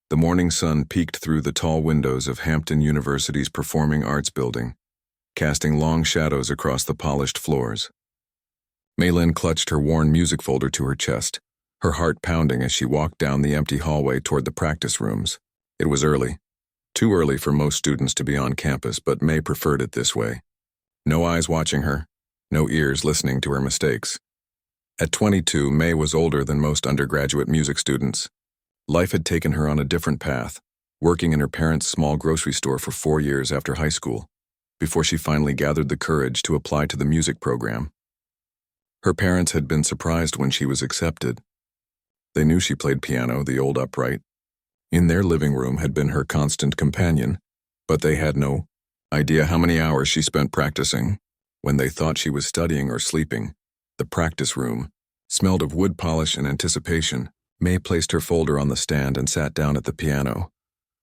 The morning sun peeked through the tall windows of Hampton University's Performing Arts Building, casting long shadows across the polished floors. Maylin clutched her worn music folder to her chest, her heart pounding as she walked down the empty hallway toward the practice rooms. It was early. Too early for most students to be on campus, but May preferred it this way. No eyes watching her, no ears listening to her mistakes. At 22, May was older than most undergraduate music students. Life had taken her on a different path, working in her parents' small grocery store for 4 years after high school, before she finally gathered the courage to apply to the music program. Her parents had been surprised when she was accepted. They knew she played piano, the old upright. In their living room had been her constant companion, but they had no idea how many hours she spent practicing. When they thought she was studying or sleeping, the practice room smelled of wood polish and anticipation. May placed her folder on the stand and sat down at the piano,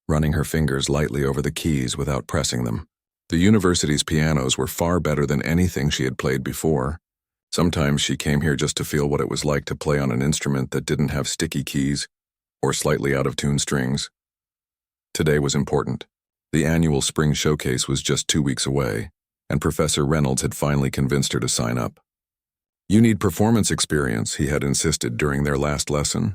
running her fingers lightly over the keys without pressing them. The university's pianos were far better than anything she had played before. Sometimes she came here just to feel what it was like to play on an instrument that didn't have sticky keys or slightly out-of-tune strings. Today was important. The annual spring showcase was just 2 weeks away, and Professor Reynolds had finally convinced her to sign up. "You need performance experience," he had insisted during their last lesson.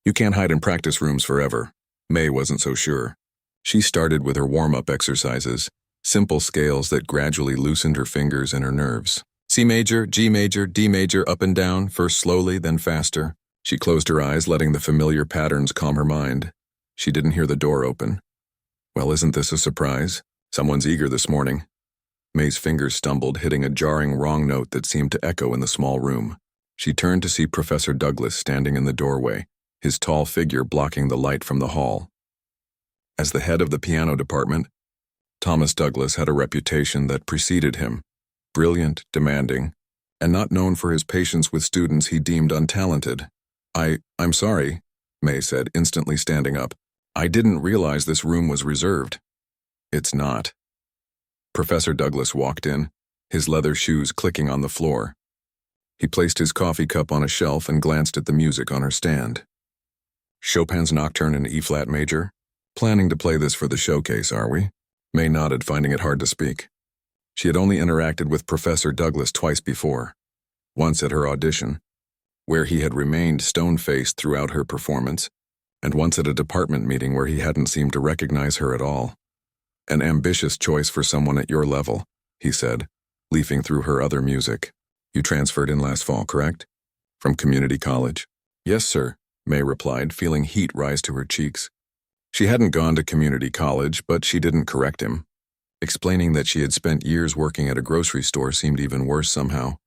"You can't hide in practice rooms forever." May wasn't so sure. She started with her warm-up exercises, simple scales that gradually loosened her fingers and her nerves. C major, G major, D major, up and down, first slowly, then faster. She closed her eyes, letting the familiar patterns calm her mind. She didn't hear the door open. Well, isn't this a surprise? Someone's eager this morning. May's fingers stumbled, hitting a jarring wrong note that seemed to echo in the small room. She turned to see Professor Douglas standing in the doorway, his tall figure blocking the light from the hall. As the head of the piano department, Thomas Douglas had a reputation that preceded him: brilliant, demanding, and not known for his patience with students he deemed untalented. I'm sorry," May said, instantly standing up. "I didn't realize this room was reserved." "It's not." Professor Douglas walked in, his leather shoes clicking on the floor. He placed his coffee cup on a shelf and glanced at the music on her stand. "Chopin's Nocturne in E-flat major? Planning to play this for the showcase, are we?" May nodded, finding it hard to speak. She had only interacted with Professor Douglas twice before. Once at her audition, where he had remained stone-faced throughout her performance, and once at a department meeting where he hadn't seemed to recognize her at all. "An ambitious choice for someone at your level," he said, leafing through her other music. "You transferred in last fall, correct? From community college?" "Yes, sir," May replied, feeling heat rise to her cheeks. She hadn't gone to community college, but she didn't correct him. Explaining that she had spent years working at a grocery store seemed even worse somehow.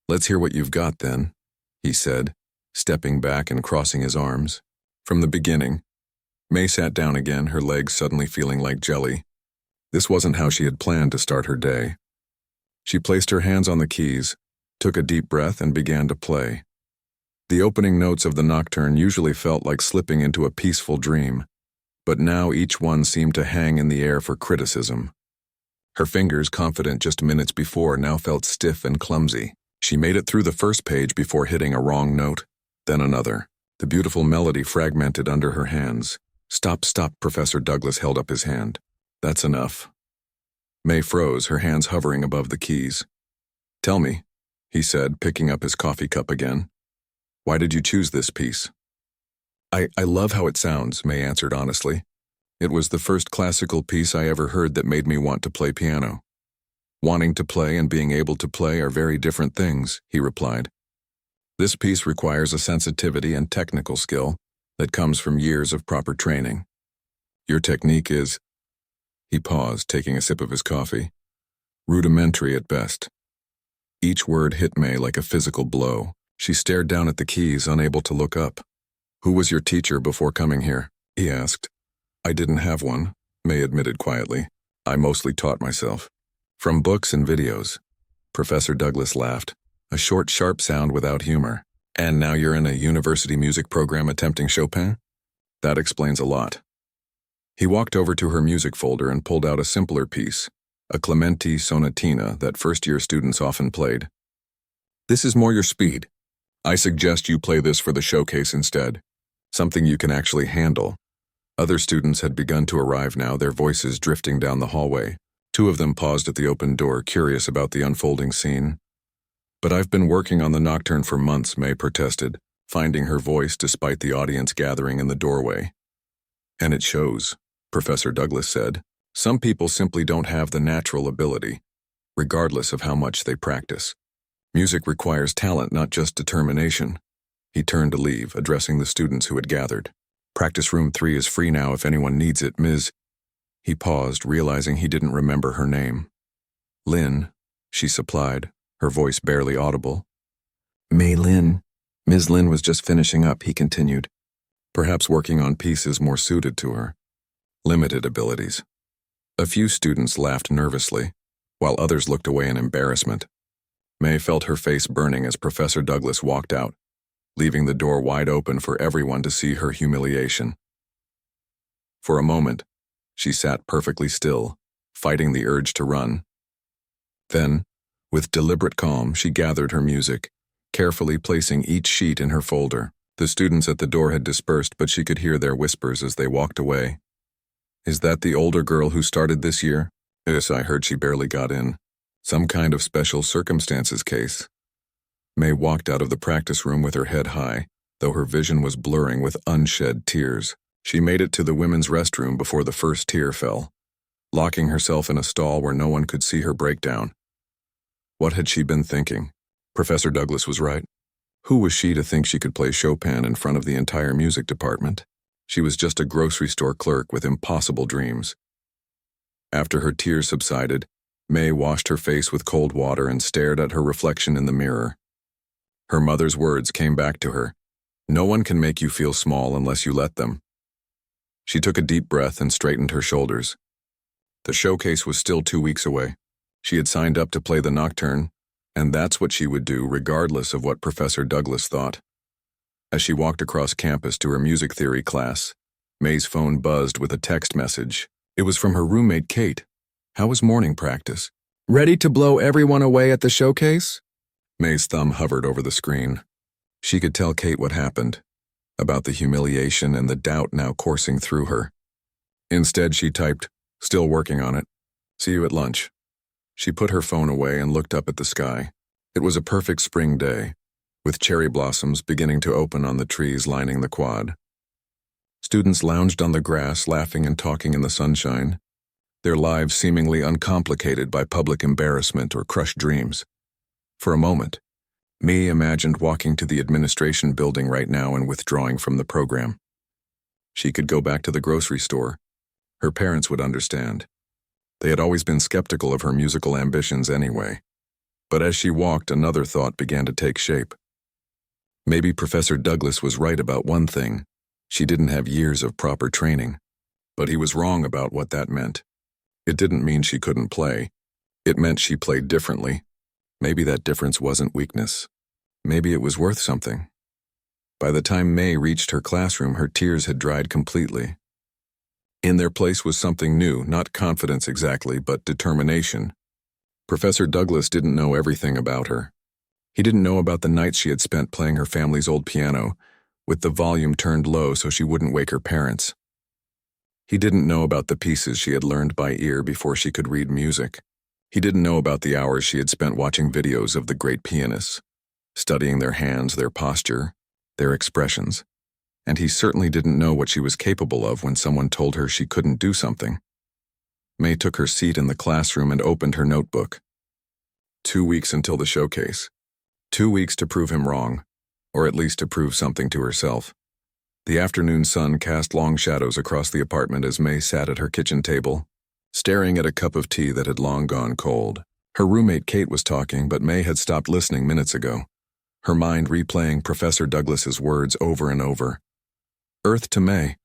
"Let's hear what you've got, then," he said, stepping back and crossing his arms. From the beginning, May sat down again, her legs suddenly feeling like jelly. This wasn't how she had planned to start her day. She placed her hands on the keys, took a deep breath, and began to play. The opening notes of the nocturne usually felt like slipping into a peaceful dream, but now each one seemed to hang in the air for criticism. Her fingers, confident just minutes before, now felt stiff and clumsy. She made it through the first page before hitting a wrong note, then another. The beautiful melody fragmented under her hands. "Stop, stop," Professor Douglas held up his hand. "That's enough." May froze, her hands hovering above the keys. "Tell me," he said, picking up his coffee cup again. "Why did you choose this piece?" I love how it sounds," May answered honestly. "It was the first classical piece I ever heard that made me want to play piano." "Wanting to play and being able to play are very different things," he replied. "This piece requires a sensitivity and technical skill that comes from years of proper training. Your technique is—" He paused, taking a sip of his coffee. "Rudimentary at best." Each word hit May like a physical blow. She stared down at the keys, unable to look up. "Who was your teacher before coming here?" he asked. "I didn't have one," May admitted quietly. "I mostly taught myself. From books and videos." Professor Douglas laughed, a short, sharp sound without humor. "And now you're in a university music program attempting Chopin? That explains a lot." He walked over to her music folder and pulled out a simpler piece, a Clementi sonatina that first-year students often played. "This is more your speed. I suggest you play this for the showcase instead. Something you can actually handle." Other students had begun to arrive now, their voices drifting down the hallway. Two of them paused at the open door, curious about the unfolding scene. "But I've been working on the nocturne for months," May protested, finding her voice despite the audience gathering in the doorway. "And it shows," Professor Douglas said. "Some people simply don't have the natural ability, regardless of how much they practice. Music requires talent, not just determination." He turned to leave, addressing the students who had gathered. "Practice room 3 is free now if anyone needs it, Ms." He paused, realizing he didn't remember her name. "Lynn," she supplied, her voice barely audible. "May Lynn." Ms. Lynn was just finishing up, he continued. Perhaps working on pieces more suited to her limited abilities. A few students laughed nervously, while others looked away in embarrassment. May felt her face burning as Professor Douglas walked out, leaving the door wide open for everyone to see her humiliation. For a moment, she sat perfectly still, fighting the urge to run. Then, with deliberate calm, she gathered her music, carefully placing each sheet in her folder. The students at the door had dispersed, but she could hear their whispers as they walked away. "Is that the older girl who started this year?" "Yes, I heard she barely got in. Some kind of special circumstances case." May walked out of the practice room with her head high, though her vision was blurring with unshed tears. She made it to the women's restroom before the first tear fell, locking herself in a stall where no one could see her breakdown. What had she been thinking? Professor Douglas was right. Who was she to think she could play Chopin in front of the entire music department? She was just a grocery store clerk with impossible dreams. After her tears subsided, May washed her face with cold water and stared at her reflection in the mirror. Her mother's words came back to her. "No one can make you feel small unless you let them." She took a deep breath and straightened her shoulders. The showcase was still 2 weeks away. She had signed up to play the nocturne, and that's what she would do regardless of what Professor Douglas thought. As she walked across campus to her music theory class, May's phone buzzed with a text message. It was from her roommate, Kate. "How was morning practice? Ready to blow everyone away at the showcase?" May's thumb hovered over the screen. She could tell Kate what happened, about the humiliation and the doubt now coursing through her. Instead, she typed, "Still working on it. See you at lunch." She put her phone away and looked up at the sky. It was a perfect spring day, with cherry blossoms beginning to open on the trees lining the quad. Students lounged on the grass, laughing and talking in the sunshine, their lives seemingly uncomplicated by public embarrassment or crushed dreams. For a moment, May imagined walking to the administration building right now and withdrawing from the program. She could go back to the grocery store. Her parents would understand. They had always been skeptical of her musical ambitions anyway. But as she walked, another thought began to take shape. Maybe Professor Douglas was right about one thing. She didn't have years of proper training. But he was wrong about what that meant. It didn't mean she couldn't play. It meant she played differently. Maybe that difference wasn't weakness. Maybe it was worth something. By the time May reached her classroom, her tears had dried completely. In their place was something new, not confidence exactly, but determination. Professor Douglas didn't know everything about her. He didn't know about the nights she had spent playing her family's old piano, with the volume turned low so she wouldn't wake her parents. He didn't know about the pieces she had learned by ear before she could read music. He didn't know about the hours she had spent watching videos of the great pianists, studying their hands, their posture, their expressions. And he certainly didn't know what she was capable of when someone told her she couldn't do something. May took her seat in the classroom and opened her notebook. 2 weeks until the showcase. 2 weeks to prove him wrong, or at least to prove something to herself. The afternoon sun cast long shadows across the apartment as May sat at her kitchen table, staring at a cup of tea that had long gone cold. Her roommate Kate was talking, but May had stopped listening minutes ago, her mind replaying Professor Douglas's words over and over. Earth to May.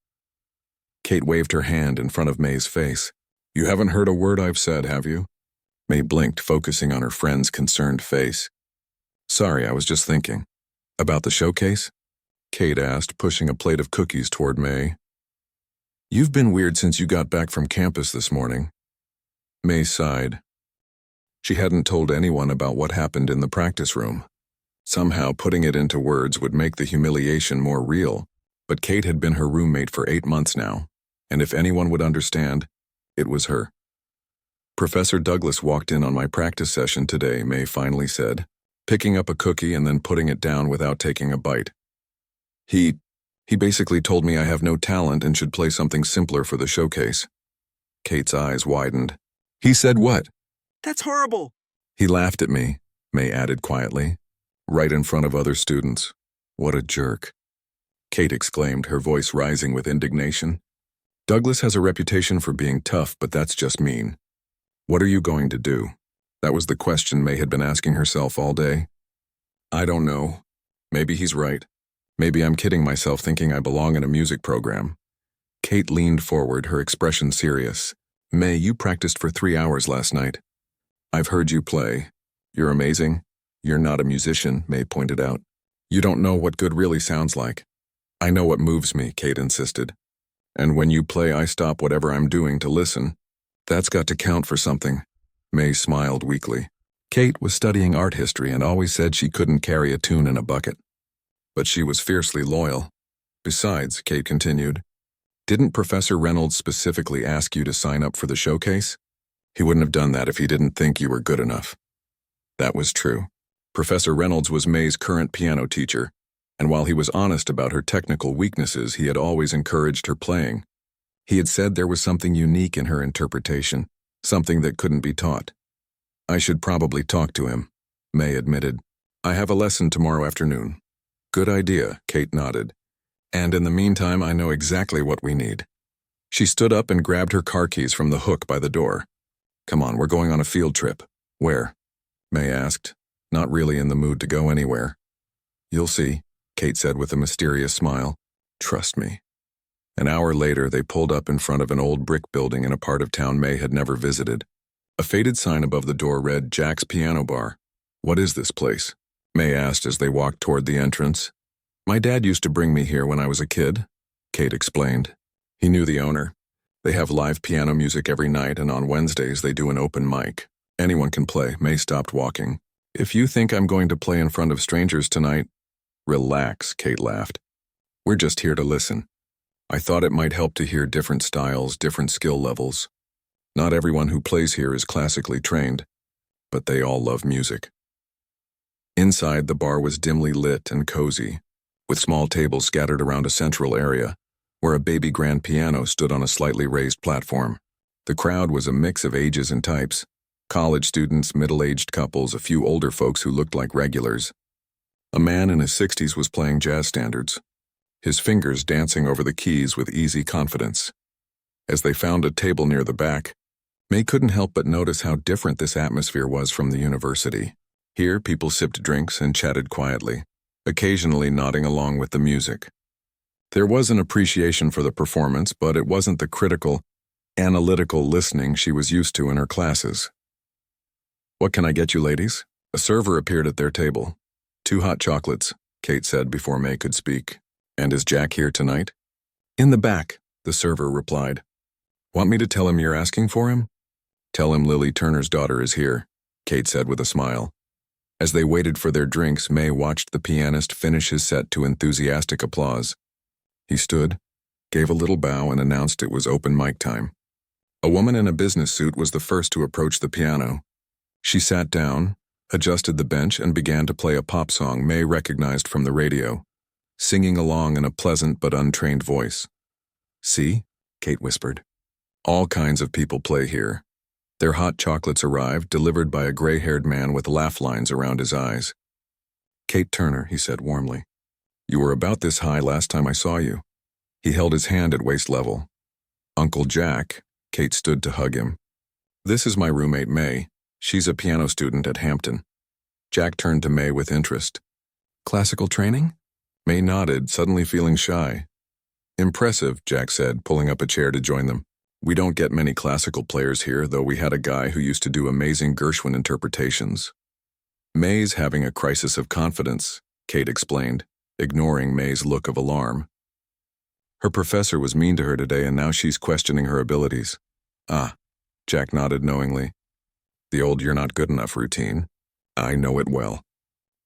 Kate waved her hand in front of May's face. "You haven't heard a word I've said, have you?" May blinked, focusing on her friend's concerned face. "Sorry, I was just thinking." "About the showcase?" Kate asked, pushing a plate of cookies toward May. "You've been weird since you got back from campus this morning." May sighed. She hadn't told anyone about what happened in the practice room. Somehow putting it into words would make the humiliation more real, but Kate had been her roommate for 8 months now. and if anyone would understand, it was her. Professor Douglas walked in on my practice session today, May finally said, picking up a cookie and then putting it down without taking a bite. He basically told me I have no talent and should play something simpler for the showcase. Kate's eyes widened. He said what? That's horrible. He laughed at me, May added quietly, right in front of other students. What a jerk. Kate exclaimed, her voice rising with indignation. Douglas has a reputation for being tough, but that's just mean. What are you going to do? That was the question May had been asking herself all day. I don't know. Maybe he's right. Maybe I'm kidding myself thinking I belong in a music program. Kate leaned forward, her expression serious. May, you practiced for 3 hours last night. I've heard you play. You're amazing. You're not a musician, May pointed out. You don't know what good really sounds like. I know what moves me, Kate insisted. And when you play, I stop whatever I'm doing to listen. That's got to count for something. May smiled weakly. Kate was studying art history and always said she couldn't carry a tune in a bucket. But she was fiercely loyal. Besides, Kate continued, didn't Professor Reynolds specifically ask you to sign up for the showcase? He wouldn't have done that if he didn't think you were good enough. That was true. Professor Reynolds was May's current piano teacher, and while he was honest about her technical weaknesses, he had always encouraged her playing. He had said there was something unique in her interpretation, something that couldn't be taught. I should probably talk to him, May admitted. I have a lesson tomorrow afternoon. Good idea, Kate nodded. And in the meantime, I know exactly what we need. She stood up and grabbed her car keys from the hook by the door. Come on, we're going on a field trip. Where? May asked, not really in the mood to go anywhere. You'll see, Kate said with a mysterious smile. Trust me. An hour later, they pulled up in front of an old brick building in a part of town May had never visited. A faded sign above the door read, Jack's Piano Bar. What is this place? May asked as they walked toward the entrance. My dad used to bring me here when I was a kid, Kate explained. He knew the owner. They have live piano music every night, and on Wednesdays they do an open mic. Anyone can play. May stopped walking. If you think I'm going to play in front of strangers tonight, relax, Kate laughed. We're just here to listen. I thought it might help to hear different styles, different skill levels. Not everyone who plays here is classically trained, but they all love music. Inside, the bar was dimly lit and cozy, with small tables scattered around a central area, where a baby grand piano stood on a slightly raised platform. The crowd was a mix of ages and types, college students, middle-aged couples, a few older folks who looked like regulars. A man in his 60s was playing jazz standards, his fingers dancing over the keys with easy confidence. As they found a table near the back, May couldn't help but notice how different this atmosphere was from the university. Here, people sipped drinks and chatted quietly, occasionally nodding along with the music. There was an appreciation for the performance, but it wasn't the critical, analytical listening she was used to in her classes. What can I get you, ladies? A server appeared at their table. 2 hot chocolates, Kate said before May could speak. And is Jack here tonight? In the back, the server replied. Want me to tell him you're asking for him? Tell him Lily Turner's daughter is here, Kate said with a smile. As they waited for their drinks, May watched the pianist finish his set to enthusiastic applause. He stood, gave a little bow, and announced it was open mic time. A woman in a business suit was the first to approach the piano. She sat down, adjusted the bench, and began to play a pop song May recognized from the radio, singing along in a pleasant but untrained voice. See? Kate whispered. All kinds of people play here. Their hot chocolates arrived, delivered by a gray-haired man with laugh lines around his eyes. Kate Turner, he said warmly. You were about this high last time I saw you. He held his hand at waist level. Uncle Jack, Kate stood to hug him. This is my roommate May. She's a piano student at Hampton. Jack turned to May with interest. Classical training? May nodded, suddenly feeling shy. Impressive, Jack said, pulling up a chair to join them. We don't get many classical players here, though we had a guy who used to do amazing Gershwin interpretations. May's having a crisis of confidence, Kate explained, ignoring May's look of alarm. Her professor was mean to her today, and now she's questioning her abilities. Ah, Jack nodded knowingly. The old you're not good enough routine. I know it well.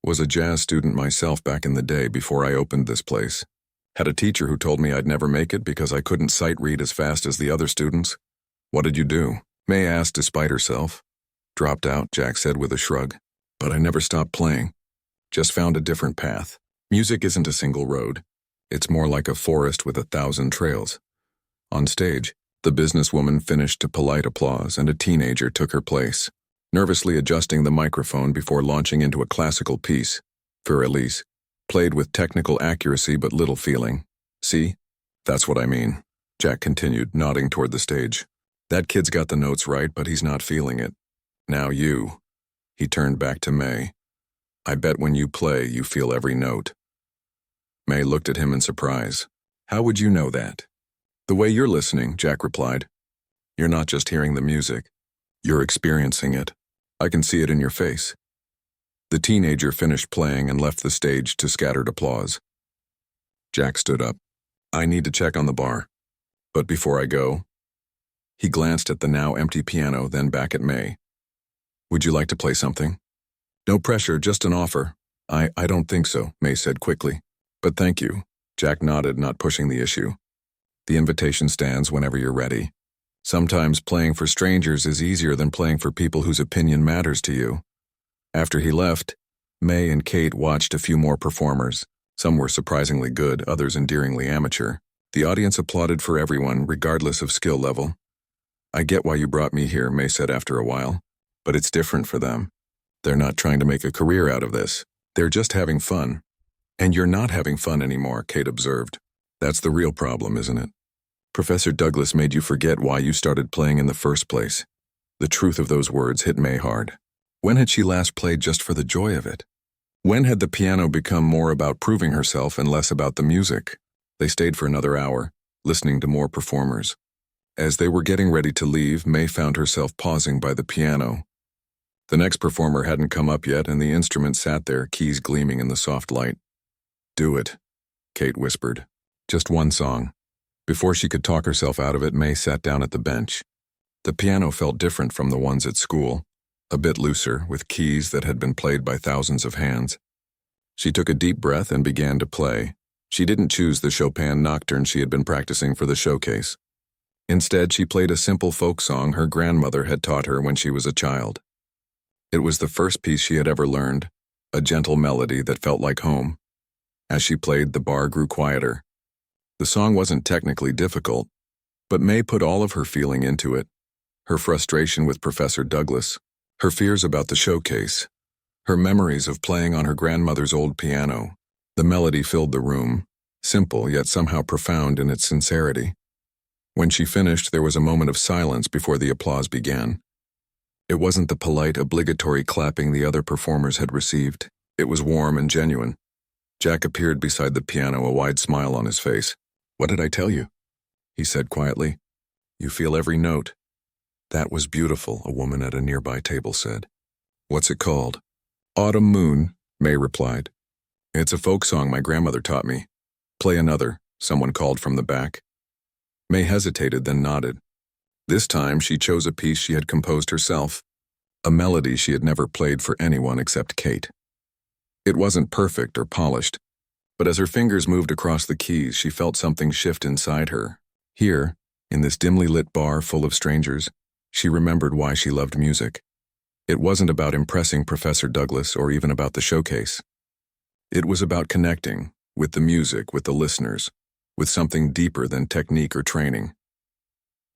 Was a jazz student myself back in the day before I opened this place. Had a teacher who told me I'd never make it because I couldn't sight read as fast as the other students. What did you do? May asked despite herself. Dropped out, Jack said with a shrug. But I never stopped playing. Just found a different path. Music isn't a single road. It's more like a forest with 1,000 trails. On stage, the businesswoman finished to polite applause and a teenager took her place, nervously adjusting the microphone before launching into a classical piece. For Elise, played with technical accuracy but little feeling. See? That's what I mean, Jack continued, nodding toward the stage. That kid's got the notes right, but he's not feeling it. Now you. He turned back to May. I bet when you play, you feel every note. May looked at him in surprise. How would you know that? The way you're listening, Jack replied. You're not just hearing the music. You're experiencing it. I can see it in your face. The teenager finished playing and left the stage to scattered applause. Jack stood up. I need to check on the bar. But before I go, he glanced at the now empty piano, then back at May. Would you like to play something? No pressure, just an offer. I don't think so, May said quickly. But thank you. Jack nodded, not pushing the issue. The invitation stands whenever you're ready. Sometimes playing for strangers is easier than playing for people whose opinion matters to you. After he left, May and Kate watched a few more performers. Some were surprisingly good, others endearingly amateur. The audience applauded for everyone, regardless of skill level. I get why you brought me here, May said after a while. But it's different for them. They're not trying to make a career out of this. They're just having fun. And you're not having fun anymore, Kate observed. That's the real problem, isn't it? Professor Douglas made you forget why you started playing in the first place. The truth of those words hit May hard. When had she last played just for the joy of it? When had the piano become more about proving herself and less about the music? They stayed for another hour, listening to more performers. As they were getting ready to leave, May found herself pausing by the piano. The next performer hadn't come up yet, and the instrument sat there, keys gleaming in the soft light. Do it, Kate whispered. Just one song. Before she could talk herself out of it, May sat down at the bench. The piano felt different from the ones at school, a bit looser, with keys that had been played by thousands of hands. She took a deep breath and began to play. She didn't choose the Chopin nocturne she had been practicing for the showcase. Instead, she played a simple folk song her grandmother had taught her when she was a child. It was the first piece she had ever learned, a gentle melody that felt like home. As she played, the bar grew quieter. The song wasn't technically difficult, but May put all of her feeling into it. Her frustration with Professor Douglas, her fears about the showcase, her memories of playing on her grandmother's old piano. The melody filled the room, simple yet somehow profound in its sincerity. When she finished, there was a moment of silence before the applause began. It wasn't the polite, obligatory clapping the other performers had received. It was warm and genuine. Jack appeared beside the piano, a wide smile on his face. What did I tell you? He said quietly. You feel every note. That was beautiful, a woman at a nearby table said. What's it called? Autumn Moon, May replied. It's a folk song my grandmother taught me. Play another, someone called from the back. May hesitated, then nodded. This time she chose a piece she had composed herself, a melody she had never played for anyone except Kate. It wasn't perfect or polished, but as her fingers moved across the keys, she felt something shift inside her. Here, in this dimly lit bar full of strangers, she remembered why she loved music. It wasn't about impressing Professor Douglas or even about the showcase. It was about connecting with the music, with the listeners, with something deeper than technique or training.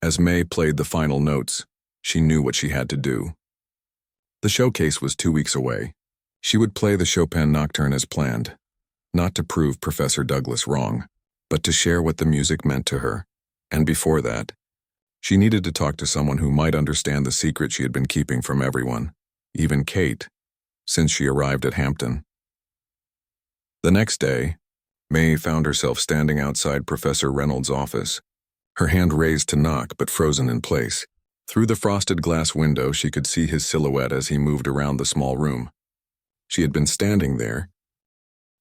As May played the final notes, she knew what she had to do. The showcase was 2 weeks away. She would play the Chopin nocturne as planned, not to prove Professor Douglas wrong, but to share what the music meant to her. And before that, she needed to talk to someone who might understand the secret she had been keeping from everyone, even Kate, since she arrived at Hampton. The next day, May found herself standing outside Professor Reynolds' office, her hand raised to knock but frozen in place. Through the frosted glass window, she could see his silhouette as he moved around the small room. She had been standing there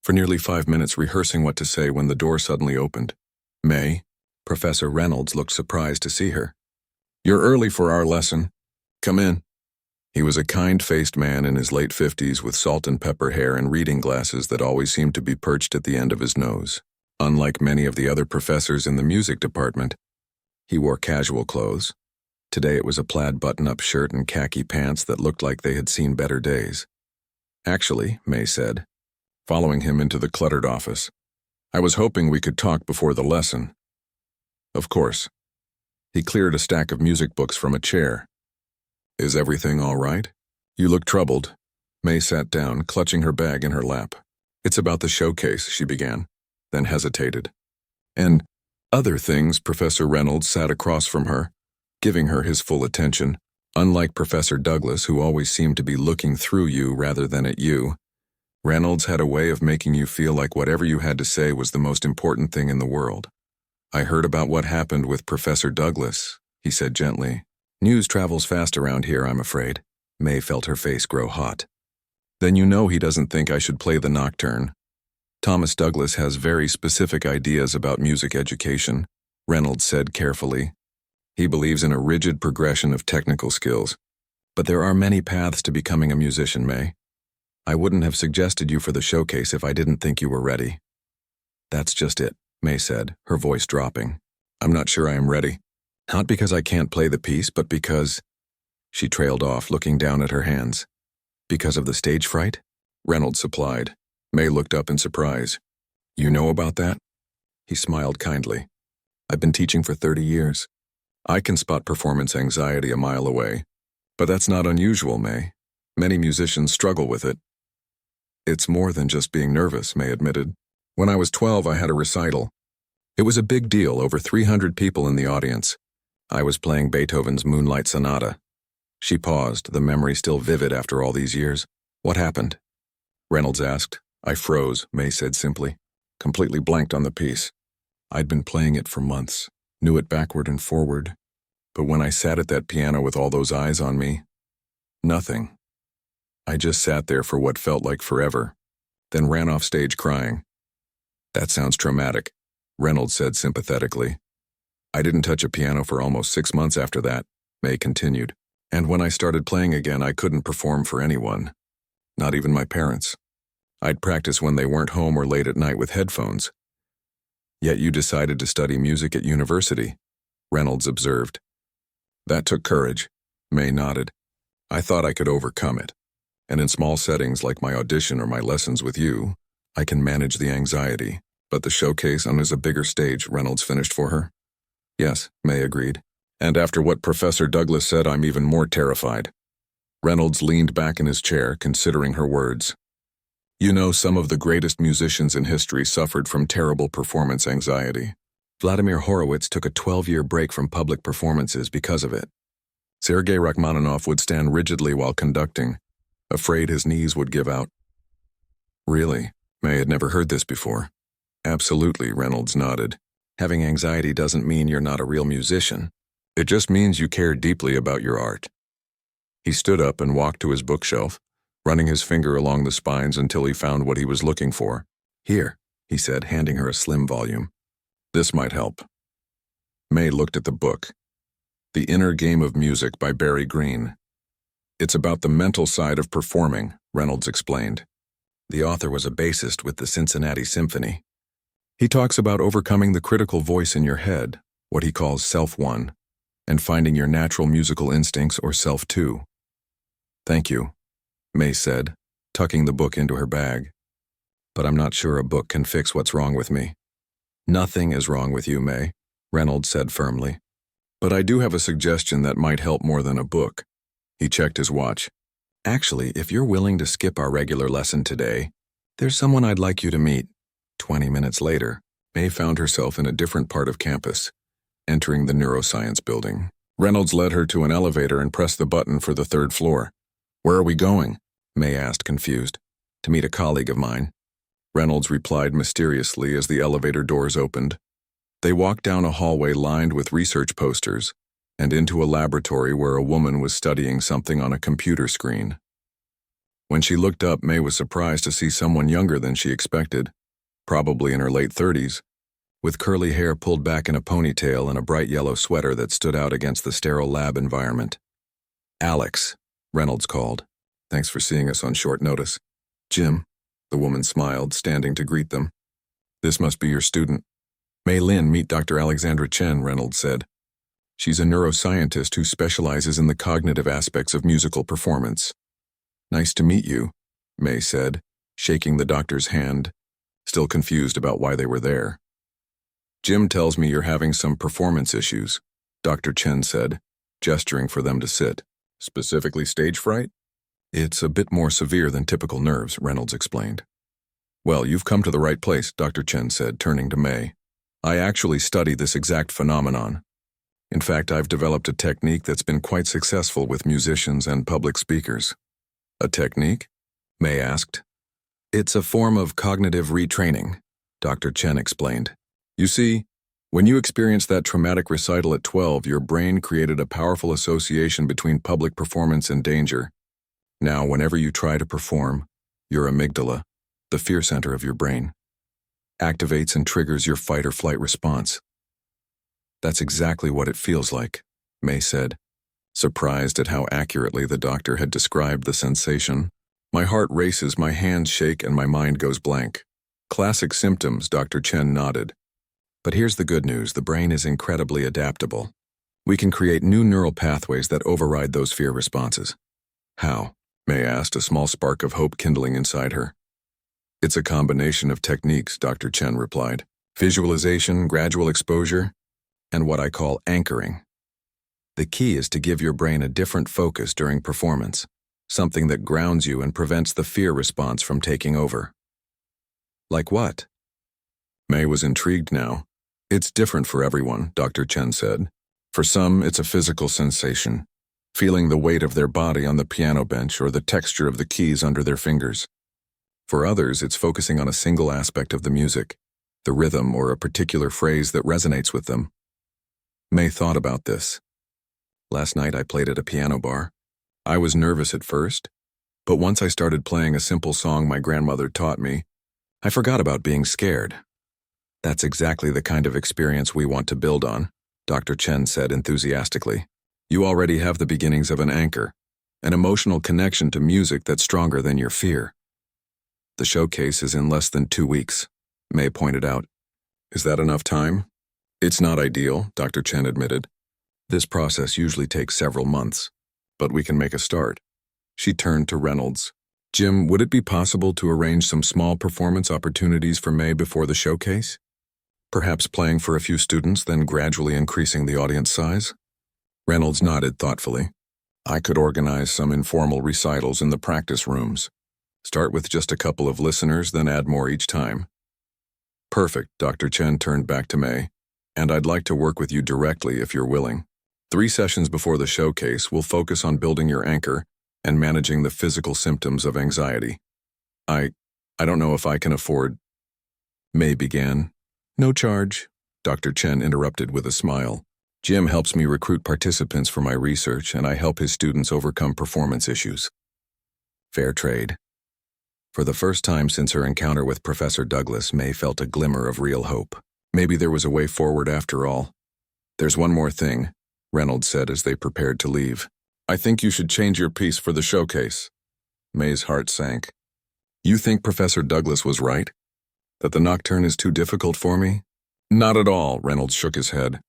for nearly 5 minutes rehearsing what to say when the door suddenly opened. May, Professor Reynolds looked surprised to see her. You're early for our lesson. Come in. He was a kind-faced man in his late 50s with salt and pepper hair and reading glasses that always seemed to be perched at the end of his nose. Unlike many of the other professors in the music department, he wore casual clothes. Today it was a plaid button-up shirt and khaki pants that looked like they had seen better days. Actually, May said, following him into the cluttered office, I was hoping we could talk before the lesson. Of course. He cleared a stack of music books from a chair. Is everything all right? You look troubled. May sat down, clutching her bag in her lap. It's about the showcase, she began, then hesitated. And other things. Professor Reynolds sat across from her, giving her his full attention. Unlike Professor Douglas, who always seemed to be looking through you rather than at you, Reynolds had a way of making you feel like whatever you had to say was the most important thing in the world. I heard about what happened with Professor Douglas, he said gently. News travels fast around here, I'm afraid. May felt her face grow hot. Then you know he doesn't think I should play the nocturne. Thomas Douglas has very specific ideas about music education, Reynolds said carefully. He believes in a rigid progression of technical skills. But there are many paths to becoming a musician, May. I wouldn't have suggested you for the showcase if I didn't think you were ready. That's just it, May said, her voice dropping. I'm not sure I am ready. Not because I can't play the piece, but because… She trailed off, looking down at her hands. Because of the stage fright? Reynolds supplied. May looked up in surprise. You know about that? He smiled kindly. I've been teaching for 30 years. I can spot performance anxiety a mile away. But that's not unusual, May. Many musicians struggle with it. It's more than just being nervous, May admitted. When I was 12, I had a recital. It was a big deal, over 300 people in the audience. I was playing Beethoven's Moonlight Sonata. She paused, the memory still vivid after all these years. What happened? Reynolds asked. I froze, May said simply. Completely blanked on the piece. I'd been playing it for months, knew it backward and forward. But when I sat at that piano with all those eyes on me, nothing. I just sat there for what felt like forever, then ran off stage crying. That sounds traumatic, Reynolds said sympathetically. I didn't touch a piano for almost 6 months after that, May continued. And when I started playing again, I couldn't perform for anyone, not even my parents. I'd practice when they weren't home or late at night with headphones. Yet you decided to study music at university, Reynolds observed. That took courage, May nodded. I thought I could overcome it. And in small settings like my audition or my lessons with you, I can manage the anxiety. But the showcase is a bigger stage, Reynolds finished for her. Yes, May agreed. And after what Professor Douglas said, I'm even more terrified. Reynolds leaned back in his chair, considering her words. You know, some of the greatest musicians in history suffered from terrible performance anxiety. Vladimir Horowitz took a 12-year break from public performances because of it. Sergei Rachmaninoff would stand rigidly while conducting, afraid his knees would give out. Really? May had never heard this before. Absolutely, Reynolds nodded. Having anxiety doesn't mean you're not a real musician. It just means you care deeply about your art. He stood up and walked to his bookshelf, running his finger along the spines until he found what he was looking for. Here, he said, handing her a slim volume. This might help. May looked at the book. The Inner Game of Music by Barry Greene. It's about the mental side of performing, Reynolds explained. The author was a bassist with the Cincinnati Symphony. He talks about overcoming the critical voice in your head, what he calls self-one, and finding your natural musical instincts or self-two. Thank you, May said, tucking the book into her bag. But I'm not sure a book can fix what's wrong with me. Nothing is wrong with you, May, Reynolds said firmly. But I do have a suggestion that might help more than a book. He checked his watch. Actually, if you're willing to skip our regular lesson today, there's someone I'd like you to meet. 20 minutes later, May found herself in a different part of campus, entering the neuroscience building. Reynolds led her to an elevator and pressed the button for the 3rd floor. Where are we going? May asked, confused. To meet a colleague of mine. Reynolds replied mysteriously as the elevator doors opened. They walked down a hallway lined with research posters and into a laboratory where a woman was studying something on a computer screen. When she looked up, May was surprised to see someone younger than she expected, probably in her late 30s, with curly hair pulled back in a ponytail and a bright yellow sweater that stood out against the sterile lab environment. Alex, Reynolds called. Thanks for seeing us on short notice. Jim, the woman smiled, standing to greet them. This must be your student. Mei Lin, meet Dr. Alexandra Chen, Reynolds said. She's a neuroscientist who specializes in the cognitive aspects of musical performance. Nice to meet you, Mei said, shaking the doctor's hand, still confused about why they were there. Jim tells me you're having some performance issues, Dr. Chen said, gesturing for them to sit. Specifically stage fright? It's a bit more severe than typical nerves, Reynolds explained. Well, you've come to the right place, Dr. Chen said, turning to Mei. I actually study this exact phenomenon. In fact, I've developed a technique that's been quite successful with musicians and public speakers. A technique? Mei asked. It's a form of cognitive retraining, Dr. Chen explained. You see, when you experienced that traumatic recital at 12, your brain created a powerful association between public performance and danger. Now, whenever you try to perform, your amygdala, the fear center of your brain, activates and triggers your fight or flight response. That's exactly what it feels like, Mei said, surprised at how accurately the doctor had described the sensation. My heart races, my hands shake, and my mind goes blank. Classic symptoms, Dr. Chen nodded. But here's the good news, the brain is incredibly adaptable. We can create new neural pathways that override those fear responses. How? Mei asked, a small spark of hope kindling inside her. It's a combination of techniques, Dr. Chen replied. Visualization, gradual exposure, and what I call anchoring. The key is to give your brain a different focus during performance, something that grounds you and prevents the fear response from taking over. Like what? Mei was intrigued now. It's different for everyone, Dr. Chen said. For some, it's a physical sensation, feeling the weight of their body on the piano bench or the texture of the keys under their fingers. For others, it's focusing on a single aspect of the music, the rhythm or a particular phrase that resonates with them. Mei thought about this. Last night I played at a piano bar. I was nervous at first, but once I started playing a simple song my grandmother taught me, I forgot about being scared. That's exactly the kind of experience we want to build on, Dr. Chen said enthusiastically. You already have the beginnings of an anchor, an emotional connection to music that's stronger than your fear. The showcase is in less than 2 weeks, Mei pointed out. Is that enough time? It's not ideal, Dr. Chen admitted. This process usually takes several months, but we can make a start. She turned to Reynolds. Jim, would it be possible to arrange some small performance opportunities for Mei before the showcase? Perhaps playing for a few students, then gradually increasing the audience size? Reynolds nodded thoughtfully. I could organize some informal recitals in the practice rooms. Start with just a couple of listeners, then add more each time. Perfect, Dr. Chen turned back to Mei. And I'd like to work with you directly if you're willing. 3 sessions before the showcase will focus on building your anchor and managing the physical symptoms of anxiety. I don't know if I can afford... Mei began. No charge, Dr. Chen interrupted with a smile. Jim helps me recruit participants for my research, and I help his students overcome performance issues. Fair trade. For the first time since her encounter with Professor Douglas, Mei felt a glimmer of real hope. Maybe there was a way forward after all. There's one more thing, Reynolds said as they prepared to leave. I think you should change your piece for the showcase. Mei's heart sank. You think Professor Douglas was right? That the nocturne is too difficult for me? Not at all, Reynolds shook his head.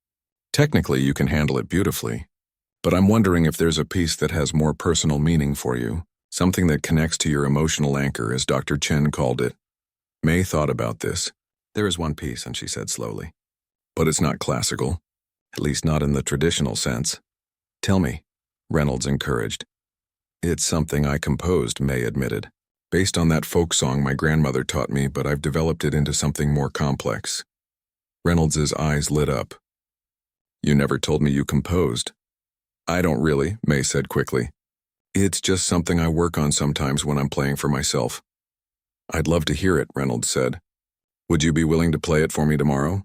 Technically, you can handle it beautifully. But I'm wondering if there's a piece that has more personal meaning for you, something that connects to your emotional anchor, as Dr. Chen called it. Mei thought about this. There is one piece, and she said slowly. But it's not classical, at least not in the traditional sense. Tell me, Reynolds encouraged. It's something I composed, Mei admitted. Based on that folk song my grandmother taught me, but I've developed it into something more complex. Reynolds's eyes lit up. You never told me you composed. I don't really, Mei said quickly. It's just something I work on sometimes when I'm playing for myself. I'd love to hear it, Reynolds said. Would you be willing to play it for me tomorrow?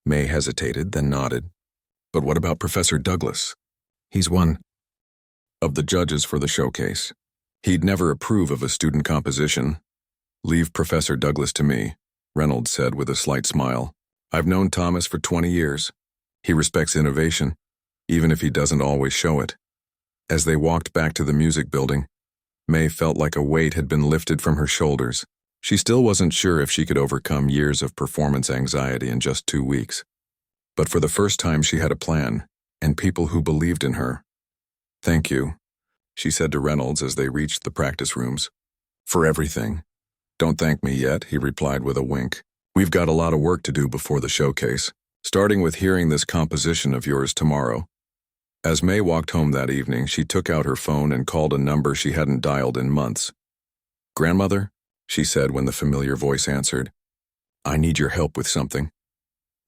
Mei hesitated, then nodded. But what about Professor Douglas? He's one of the judges for the showcase. He'd never approve of a student composition. Leave Professor Douglas to me, Reynolds said with a slight smile. I've known Thomas for 20 years. He respects innovation, even if he doesn't always show it. As they walked back to the music building, Mei felt like a weight had been lifted from her shoulders. She still wasn't sure if she could overcome years of performance anxiety in just 2 weeks. But for the first time she had a plan, and people who believed in her. "Thank you," she said to Reynolds as they reached the practice rooms. "For everything." "Don't thank me yet," he replied with a wink. "We've got a lot of work to do before the showcase, starting with hearing this composition of yours tomorrow." As May walked home that evening, she took out her phone and called a number she hadn't dialed in months. "Grandmother?" she said when the familiar voice answered. "I need your help with something."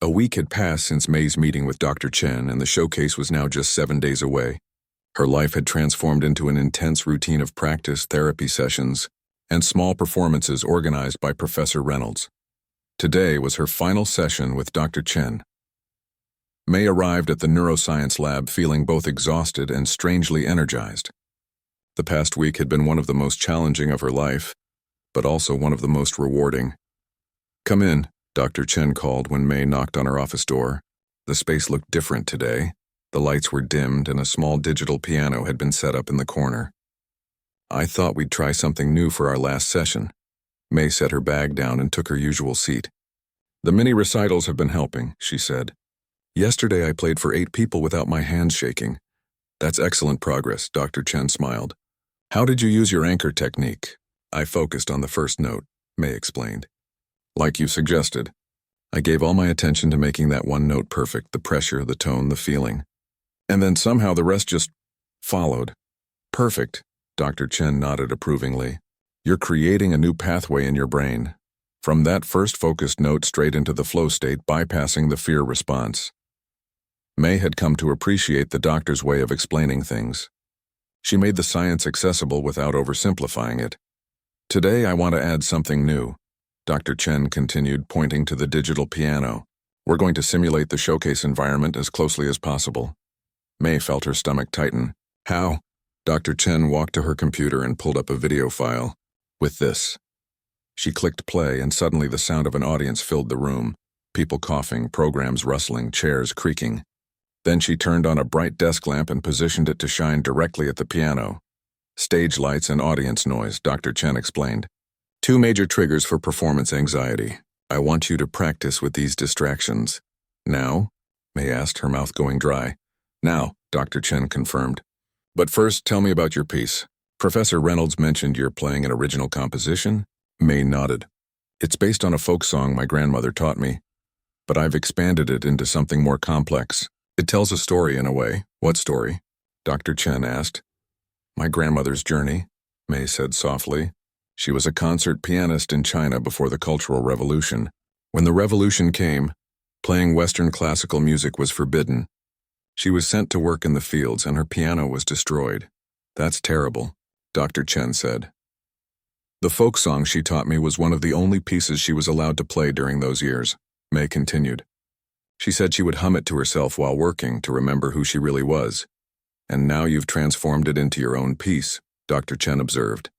A week had passed since May's meeting with Dr. Chen, and the showcase was now just 7 days away. Her life had transformed into an intense routine of practice, therapy sessions, and small performances organized by Professor Reynolds. Today was her final session with Dr. Chen. May arrived at the neuroscience lab feeling both exhausted and strangely energized. The past week had been one of the most challenging of her life, but also one of the most rewarding. "Come in," Dr. Chen called when May knocked on her office door. The space looked different today. The lights were dimmed and a small digital piano had been set up in the corner. "I thought we'd try something new for our last session." May set her bag down and took her usual seat. "The mini recitals have been helping," she said. "Yesterday I played for 8 people without my hands shaking." "That's excellent progress," Dr. Chen smiled. "How did you use your anchor technique?" "I focused on the first note," May explained. "Like you suggested. I gave all my attention to making that one note perfect, the pressure, the tone, the feeling. And then somehow the rest just followed." "Perfect," Dr. Chen nodded approvingly. "You're creating a new pathway in your brain. From that first focused note straight into the flow state, bypassing the fear response." May had come to appreciate the doctor's way of explaining things. She made the science accessible without oversimplifying it. "Today I want to add something new," Dr. Chen continued, pointing to the digital piano. "We're going to simulate the showcase environment as closely as possible." May felt her stomach tighten. "How?" Dr. Chen walked to her computer and pulled up a video file. "With this." She clicked play, and suddenly the sound of an audience filled the room. People coughing, programs rustling, chairs creaking. Then she turned on a bright desk lamp and positioned it to shine directly at the piano. "Stage lights and audience noise," Dr. Chen explained. "2 major triggers for performance anxiety. I want you to practice with these distractions." "Now?" May asked, her mouth going dry. "Now," Dr. Chen confirmed. "But first, tell me about your piece. Professor Reynolds mentioned you're playing an original composition?" May nodded. "It's based on a folk song my grandmother taught me, but I've expanded it into something more complex. It tells a story in a way." "What story?" Dr. Chen asked. "My grandmother's journey," May said softly. "She was a concert pianist in China before the Cultural Revolution. When the revolution came, playing Western classical music was forbidden. She was sent to work in the fields and her piano was destroyed." "That's terrible," Dr. Chen said. "The folk song she taught me was one of the only pieces she was allowed to play during those years," May continued. "She said she would hum it to herself while working to remember who she really was. And now you've transformed it into your own piece," Dr. Chen observed.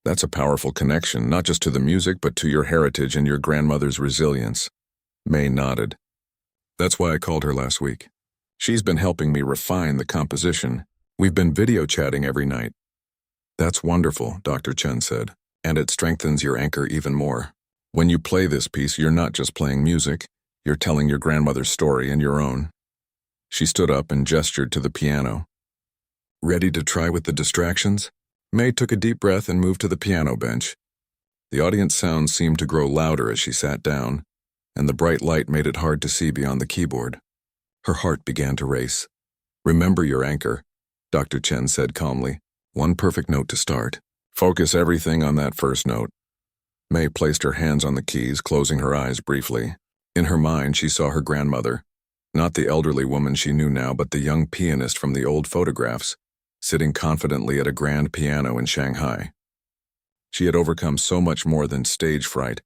"That's a powerful connection, not just to the music, but to your heritage and your grandmother's resilience." May nodded. "That's why I called her last week. She's been helping me refine the composition. We've been video chatting every night." "That's wonderful," Dr. Chen said, "and it strengthens your anchor even more. When you play this piece, you're not just playing music, you're telling your grandmother's story and your own." She stood up and gestured to the piano. "Ready to try with the distractions?" May took a deep breath and moved to the piano bench. The audience sound seemed to grow louder as she sat down, and the bright light made it hard to see beyond the keyboard. Her heart began to race. "Remember your anchor," Dr. Chen said calmly. "One perfect note to start. Focus everything on that first note." May placed her hands on the keys, closing her eyes briefly. In her mind, she saw her grandmother, not the elderly woman she knew now, but the young pianist from the old photographs, sitting confidently at a grand piano in Shanghai. She had overcome so much more than stage fright.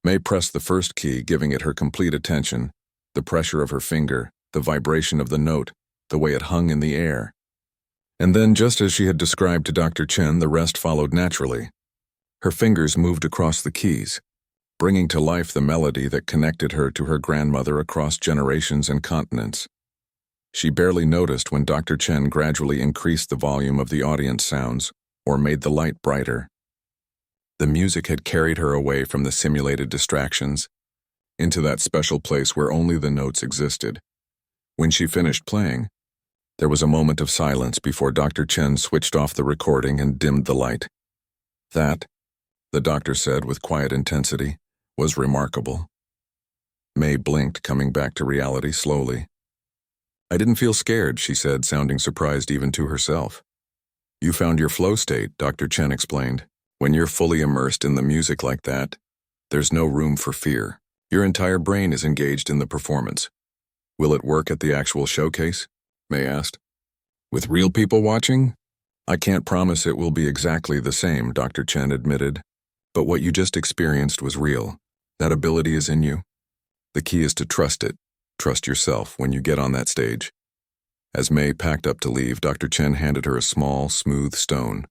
May pressed the first key, giving it her complete attention, the pressure of her finger, the vibration of the note, the way it hung in the air. And then, just as she had described to Dr. Chen, the rest followed naturally. Her fingers moved across the keys, bringing to life the melody that connected her to her grandmother across generations and continents. She barely noticed when Dr. Chen gradually increased the volume of the audience sounds or made the light brighter. The music had carried her away from the simulated distractions, into that special place where only the notes existed. When she finished playing, there was a moment of silence before Dr. Chen switched off the recording and dimmed the light. That, the doctor said with quiet intensity, was remarkable. May blinked, coming back to reality slowly. I didn't feel scared, she said, sounding surprised even to herself. You found your flow state, Dr. Chen explained. When you're fully immersed in the music like that, there's no room for fear. Your entire brain is engaged in the performance. Will it work at the actual showcase? May asked. With real people watching? I can't promise it will be exactly the same, Dr. Chen admitted. But what you just experienced was real. That ability is in you. The key is to trust it. Trust yourself when you get on that stage. As May packed up to leave, Dr. Chen handed her a small, smooth stone.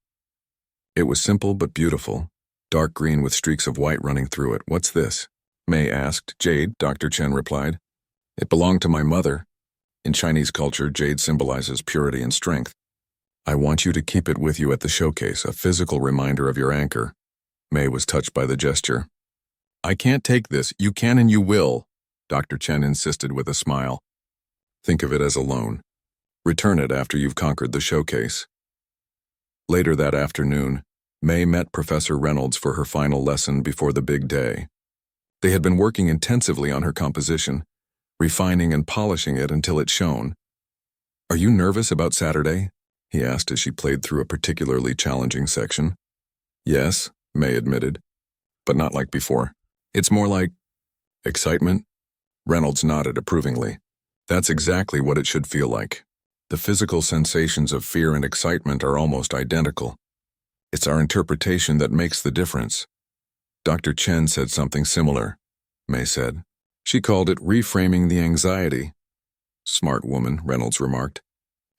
It was simple but beautiful, dark green with streaks of white running through it. What's this? May asked. Jade, Dr. Chen replied. It belonged to my mother. In Chinese culture, jade symbolizes purity and strength. I want you to keep it with you at the showcase, a physical reminder of your anchor. May was touched by the gesture. I can't take this. You can and you will, Dr. Chen insisted with a smile. Think of it as a loan. Return it after you've conquered the showcase. Later that afternoon, May met Professor Reynolds for her final lesson before the big day. They had been working intensively on her composition, refining and polishing it until it shone. Are you nervous about Saturday? He asked as she played through a particularly challenging section. Yes, May admitted, but not like before. It's more like excitement. Reynolds nodded approvingly. That's exactly what it should feel like. The physical sensations of fear and excitement are almost identical. It's our interpretation that makes the difference. Dr. Chen said something similar, May said. She called it reframing the anxiety. Smart woman, Reynolds remarked.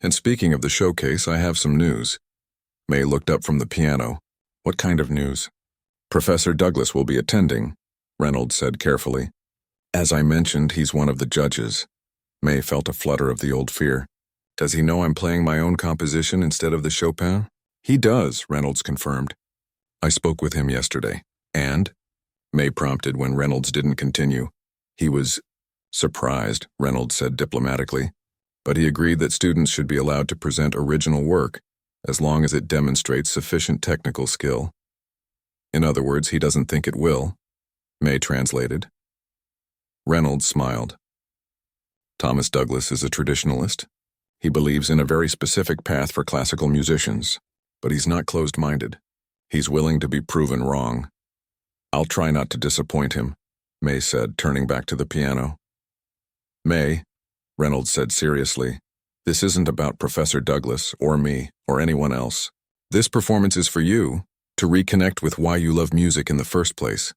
And speaking of the showcase, I have some news. May looked up from the piano. What kind of news? Professor Douglas will be attending, Reynolds said carefully. As I mentioned, he's one of the judges. May felt a flutter of the old fear. Does he know I'm playing my own composition instead of the Chopin? He does, Reynolds confirmed. I spoke with him yesterday. And? May prompted when Reynolds didn't continue. He was surprised, Reynolds said diplomatically, but he agreed that students should be allowed to present original work as long as it demonstrates sufficient technical skill. In other words, he doesn't think it will, May translated. Reynolds smiled. Thomas Douglas is a traditionalist. He believes in a very specific path for classical musicians, but he's not closed-minded. He's willing to be proven wrong. I'll try not to disappoint him, May said, turning back to the piano. May, Reynolds said seriously, this isn't about Professor Douglas or me or anyone else. This performance is for you, to reconnect with why you love music in the first place.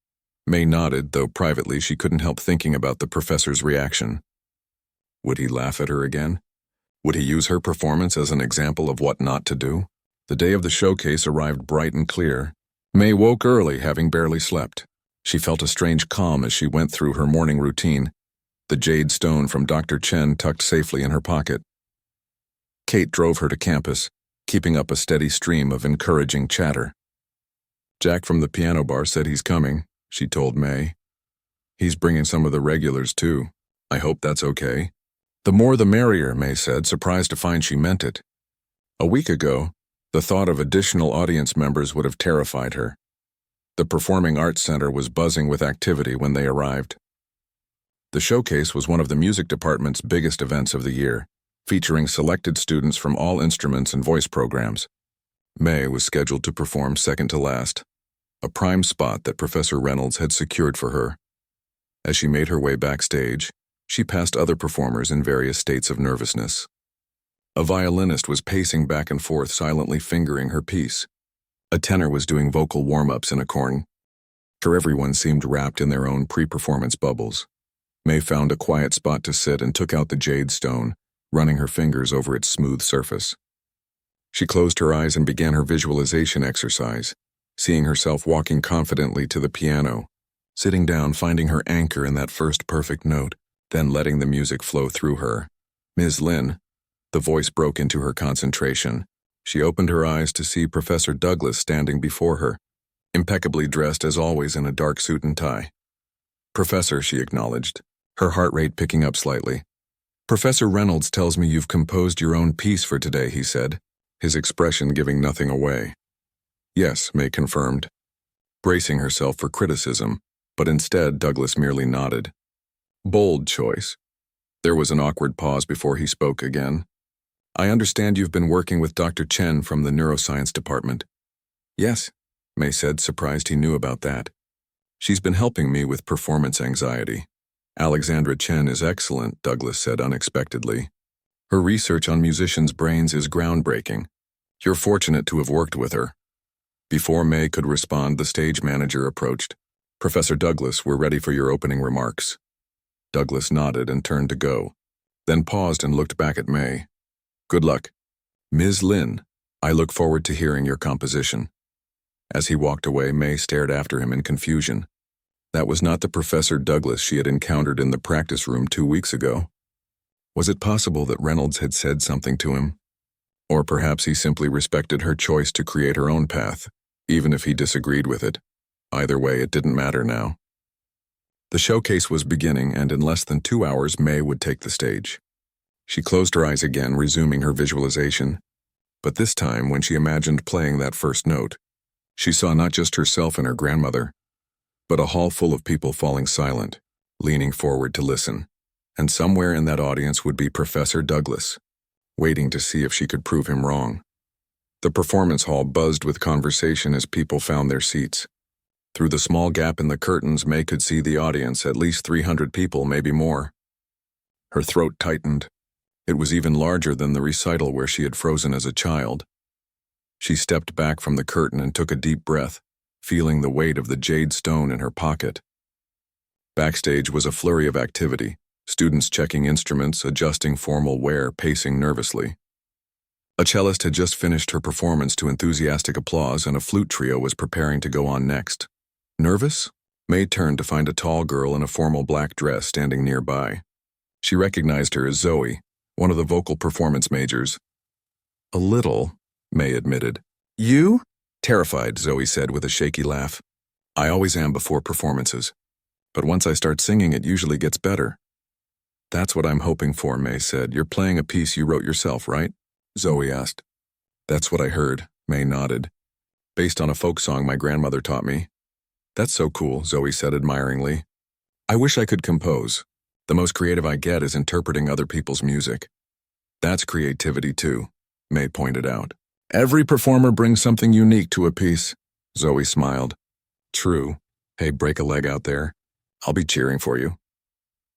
May nodded, though privately she couldn't help thinking about the professor's reaction. Would he laugh at her again? Would he use her performance as an example of what not to do? The day of the showcase arrived bright and clear. May woke early, having barely slept. She felt a strange calm as she went through her morning routine, the jade stone from Dr. Chen tucked safely in her pocket. Kate drove her to campus, keeping up a steady stream of encouraging chatter. Jack from the piano bar said he's coming, she told May. He's bringing some of the regulars, too. I hope that's okay. The more the merrier, May said, surprised to find she meant it. A week ago, the thought of additional audience members would have terrified her. The Performing Arts Center was buzzing with activity when they arrived. The showcase was one of the music department's biggest events of the year, featuring selected students from all instruments and voice programs. May was scheduled to perform second to last, a prime spot that Professor Reynolds had secured for her. As she made her way backstage, she passed other performers in various states of nervousness. A violinist was pacing back and forth, silently fingering her piece. A tenor was doing vocal warm-ups in a corner. Everyone seemed wrapped in their own pre-performance bubbles. May found a quiet spot to sit and took out the jade stone, running her fingers over its smooth surface. She closed her eyes and began her visualization exercise, seeing herself walking confidently to the piano, sitting down, finding her anchor in that first perfect note, then letting the music flow through her. Ms. Lin, the voice broke into her concentration. She opened her eyes to see Professor Douglas standing before her. impeccably dressed as always in a dark suit and tie. "Professor," she acknowledged, her heart rate picking up slightly. "Professor Reynolds tells me you've composed your own piece for today," he said, his expression giving nothing away. "Yes," May confirmed, bracing herself for criticism, but instead Douglas merely nodded. "Bold choice." There was an awkward pause before he spoke again. "I understand you've been working with Dr. Chen from the neuroscience department." "Yes," May said, surprised he knew about that. "She's been helping me with performance anxiety." "Alexandra Chen is excellent," Douglas said unexpectedly. "Her research on musicians' brains is groundbreaking. You're fortunate to have worked with her." Before May could respond, the stage manager approached. "Professor Douglas, we're ready for your opening remarks." Douglas nodded and turned to go, then paused and looked back at May. "Good luck. Ms. Lin, I look forward to hearing your composition." As he walked away, May stared after him in confusion. That was not the Professor Douglas she had encountered in the practice room 2 weeks ago. Was it possible that Reynolds had said something to him? Or perhaps he simply respected her choice to create her own path, even if he disagreed with it. Either way, it didn't matter now. The showcase was beginning, and in less than 2 hours, May would take the stage. She closed her eyes again, resuming her visualization. But this time, when she imagined playing that first note, she saw not just herself and her grandmother, but a hall full of people falling silent, leaning forward to listen. And somewhere in that audience would be Professor Douglas, waiting to see if she could prove him wrong. The performance hall buzzed with conversation as people found their seats. Through the small gap in the curtains, May could see the audience, at least 300 people, maybe more. Her throat tightened. It was even larger than the recital where she had frozen as a child. She stepped back from the curtain and took a deep breath, feeling the weight of the jade stone in her pocket. Backstage was a flurry of activity, students checking instruments, adjusting formal wear, pacing nervously. A cellist had just finished her performance to enthusiastic applause, and a flute trio was preparing to go on next. Nervous? May turned to find a tall girl in a formal black dress standing nearby. She recognized her as Zoe, one of the vocal performance majors. "A little," May admitted. "You?" Terrified, Zoe said with a shaky laugh. "I always am before performances. But once I start singing, it usually gets better." "That's what I'm hoping for," May said. "You're playing a piece you wrote yourself, right?" Zoe asked. "That's what I heard," May nodded. "Based on a folk song my grandmother taught me." "That's so cool," Zoe said admiringly. "I wish I could compose. The most creative I get is interpreting other people's music." "That's creativity too," May pointed out. "Every performer brings something unique to a piece," Zoe smiled. "True. Hey, break a leg out there. I'll be cheering for you."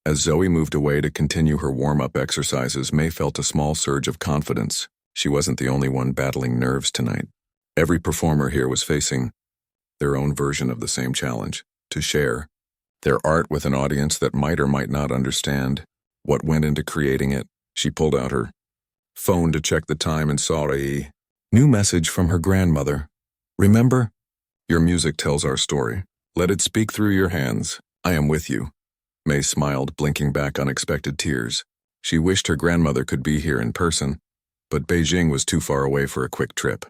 As Zoe moved away to continue her warm-up exercises, May felt a small surge of confidence. She wasn't the only one battling nerves tonight. Every performer here was facing their own version of the same challenge, to share their art with an audience that might or might not understand what went into creating it. She pulled out her phone to check the time and saw a new message from her grandmother. "Remember? Your music tells our story. Let it speak through your hands. I am with you." May smiled, blinking back unexpected tears. She wished her grandmother could be here in person, but Beijing was too far away for a quick trip.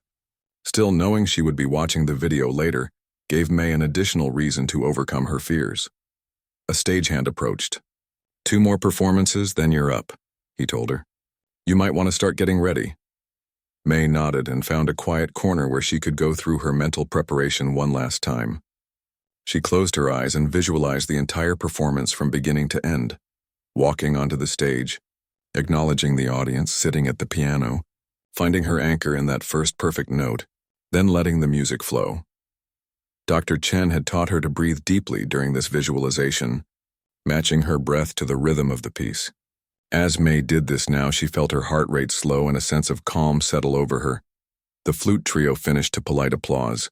Still, knowing she would be watching the video later gave May an additional reason to overcome her fears. A stagehand approached. "2 more performances, then you're up," he told her. "You might want to start getting ready." May nodded and found a quiet corner where she could go through her mental preparation one last time. She closed her eyes and visualized the entire performance from beginning to end, walking onto the stage, acknowledging the audience, sitting at the piano, finding her anchor in that first perfect note, then letting the music flow. Dr. Chen had taught her to breathe deeply during this visualization, matching her breath to the rhythm of the piece. As May did this now, she felt her heart rate slow and a sense of calm settle over her. The flute trio finished to polite applause,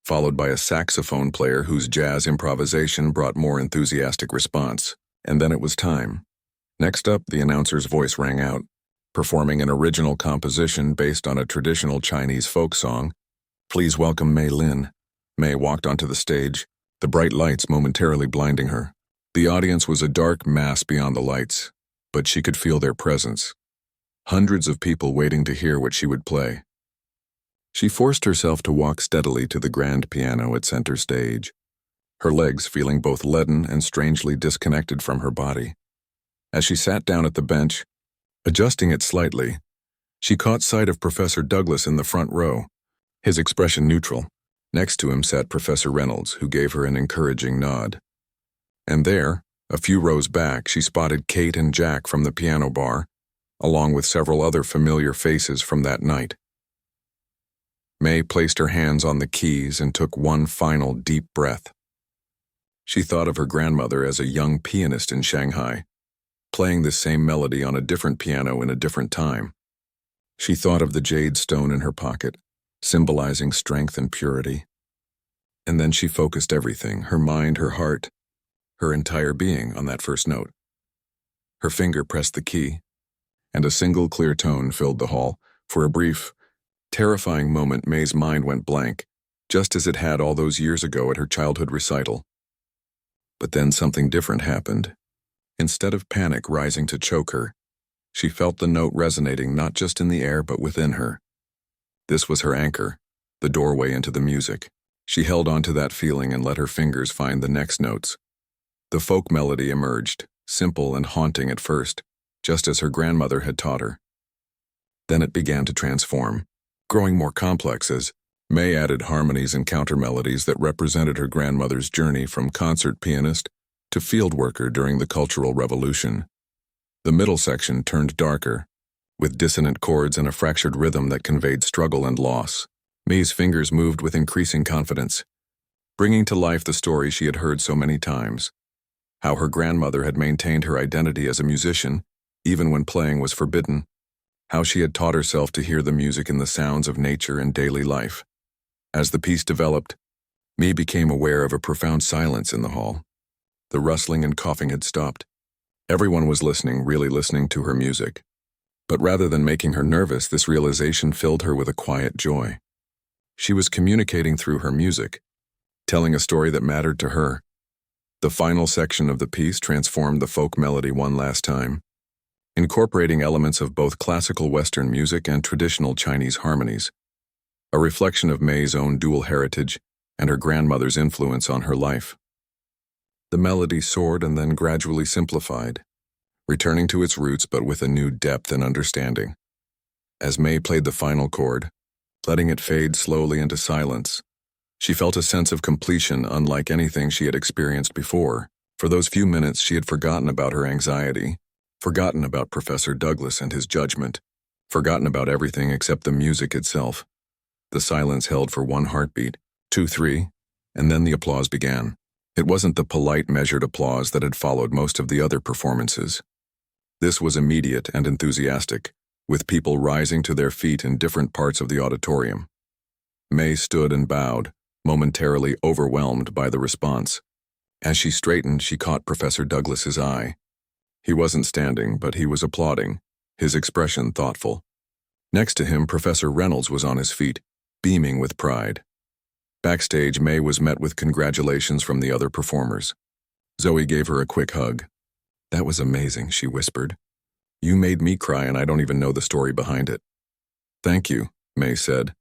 followed by a saxophone player whose jazz improvisation brought more enthusiastic response. And then it was time. Next up, the announcer's voice rang out, performing an original composition based on a traditional Chinese folk song. "Please welcome May Lin." May walked onto the stage, the bright lights momentarily blinding her. The audience was a dark mass beyond the lights, but she could feel their presence. Hundreds of people waiting to hear what she would play. She forced herself to walk steadily to the grand piano at center stage, her legs feeling both leaden and strangely disconnected from her body. As she sat down at the bench, adjusting it slightly, she caught sight of Professor Douglas in the front row, his expression neutral. Next to him sat Professor Reynolds, who gave her an encouraging nod. And there, a few rows back, she spotted Kate and Jack from the piano bar, along with several other familiar faces from that night. May placed her hands on the keys and took one final deep breath. She thought of her grandmother as a young pianist in Shanghai, playing this same melody on a different piano in a different time. She thought of the jade stone in her pocket, symbolizing strength and purity. And then she focused everything, her mind, her heart, her entire being, on that first note. Her finger pressed the key, and a single clear tone filled the hall. For a brief, terrifying moment, May's mind went blank, just as it had all those years ago at her childhood recital. But then something different happened. Instead of panic rising to choke her, she felt the note resonating not just in the air but within her. This was her anchor, the doorway into the music. She held on to that feeling and let her fingers find the next notes. The folk melody emerged, simple and haunting at first, just as her grandmother had taught her. Then it began to transform, growing more complex as May added harmonies and counter-melodies that represented her grandmother's journey from concert pianist to field worker during the Cultural Revolution. The middle section turned darker, with dissonant chords and a fractured rhythm that conveyed struggle and loss. May's fingers moved with increasing confidence, bringing to life the story she had heard so many times. How her grandmother had maintained her identity as a musician, even when playing was forbidden. How she had taught herself to hear the music in the sounds of nature and daily life. As the piece developed, May became aware of a profound silence in the hall. The rustling and coughing had stopped. Everyone was listening, really listening to her music. But rather than making her nervous, this realization filled her with a quiet joy. She was communicating through her music, telling a story that mattered to her. The final section of the piece transformed the folk melody one last time, incorporating elements of both classical Western music and traditional Chinese harmonies, a reflection of May's own dual heritage and her grandmother's influence on her life. The melody soared and then gradually simplified, returning to its roots but with a new depth and understanding. As May played the final chord, letting it fade slowly into silence, she felt a sense of completion unlike anything she had experienced before. For those few minutes she had forgotten about her anxiety, forgotten about Professor Douglas and his judgment, forgotten about everything except the music itself. The silence held for one heartbeat, 2, 3, and then the applause began. It wasn't the polite, measured applause that had followed most of the other performances. This was immediate and enthusiastic, with people rising to their feet in different parts of the auditorium. May stood and bowed, momentarily overwhelmed by the response. As she straightened, she caught Professor Douglas's eye. He wasn't standing, but he was applauding, his expression thoughtful. Next to him, Professor Reynolds was on his feet, beaming with pride. Backstage, May was met with congratulations from the other performers. Zoe gave her a quick hug. "That was amazing," she whispered. "You made me cry and I don't even know the story behind it." "Thank you," May said,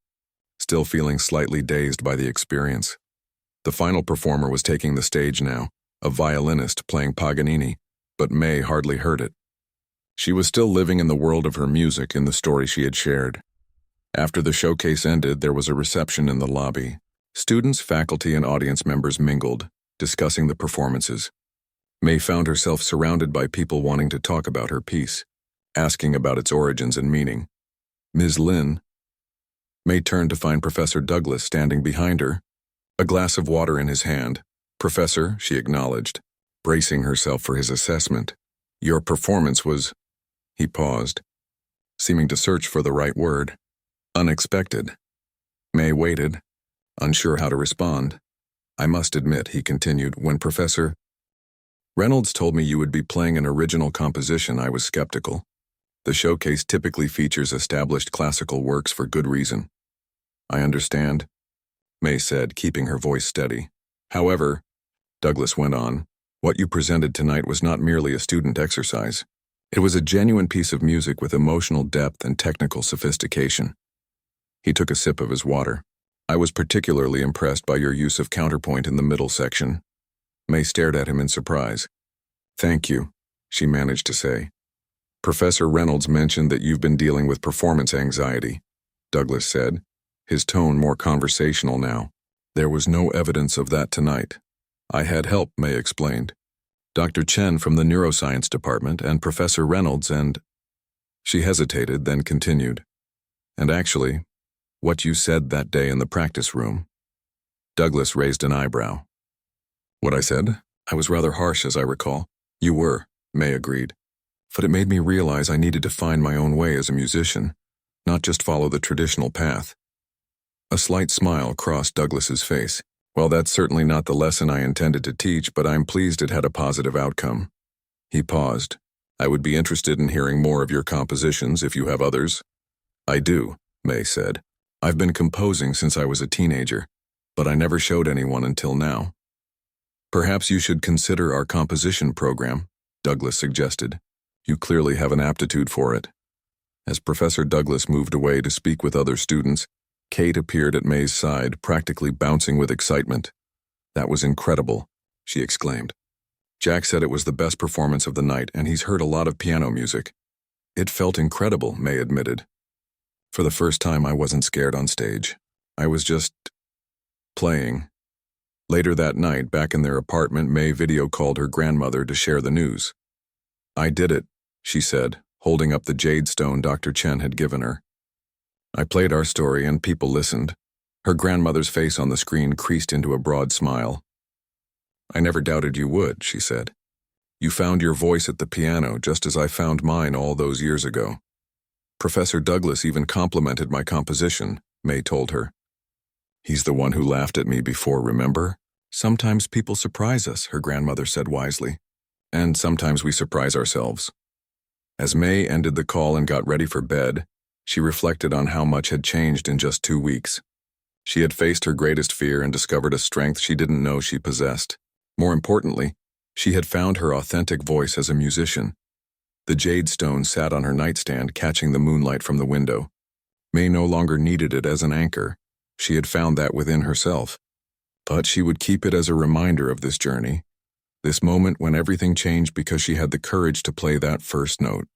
still feeling slightly dazed by the experience. The final performer was taking the stage now, a violinist playing Paganini, but May hardly heard it. She was still living in the world of her music in the story she had shared. After the showcase ended, there was a reception in the lobby. Students, faculty, and audience members mingled, discussing the performances. May found herself surrounded by people wanting to talk about her piece, asking about its origins and meaning. "Ms. Lin." May turned to find Professor Douglas standing behind her, a glass of water in his hand. "Professor," she acknowledged, bracing herself for his assessment. "Your performance was—" He paused, seeming to search for the right word. "Unexpected." May waited, unsure how to respond. "I must admit," he continued, "when Professor Reynolds told me you would be playing an original composition, I was skeptical. The showcase typically features established classical works for good reason." "I understand," May said, keeping her voice steady. "However," Douglas went on, "what you presented tonight was not merely a student exercise. It was a genuine piece of music with emotional depth and technical sophistication." He took a sip of his water. I was particularly impressed by your use of counterpoint in the middle section. May stared at him in surprise. Thank you, she managed to say. Professor Reynolds mentioned that you've been dealing with performance anxiety, Douglas said, his tone more conversational now. There was no evidence of that tonight. I had help, May explained. Dr. Chen from the neuroscience department and Professor Reynolds and... She hesitated, then continued. And actually, what you said that day in the practice room. Douglas raised an eyebrow. What I said? I was rather harsh, as I recall. You were, May agreed. But it made me realize I needed to find my own way as a musician, not just follow the traditional path. A slight smile crossed Douglas's face. Well, that's certainly not the lesson I intended to teach, but I'm pleased it had a positive outcome. He paused. I would be interested in hearing more of your compositions if you have others. I do, May said. I've been composing since I was a teenager, but I never showed anyone until now. Perhaps you should consider our composition program, Douglas suggested. You clearly have an aptitude for it. As Professor Douglas moved away to speak with other students, Kate appeared at May's side, practically bouncing with excitement. That was incredible, she exclaimed. Jack said it was the best performance of the night, and he's heard a lot of piano music. It felt incredible, May admitted. For the first time, I wasn't scared on stage. I was just... playing. Later that night, back in their apartment, May video called her grandmother to share the news. I did it, she said, holding up the jade stone Dr. Chen had given her. I played our story and people listened. Her grandmother's face on the screen creased into a broad smile. I never doubted you would, she said. You found your voice at the piano just as I found mine all those years ago. Professor Douglas even complimented my composition, May told her. He's the one who laughed at me before, remember? Sometimes people surprise us, her grandmother said wisely. And sometimes we surprise ourselves. As May ended the call and got ready for bed, she reflected on how much had changed in just 2 weeks. She had faced her greatest fear and discovered a strength she didn't know she possessed. More importantly, she had found her authentic voice as a musician. The jade stone sat on her nightstand, catching the moonlight from the window. May no longer needed it as an anchor. She had found that within herself. But she would keep it as a reminder of this journey, this moment when everything changed because she had the courage to play that first note.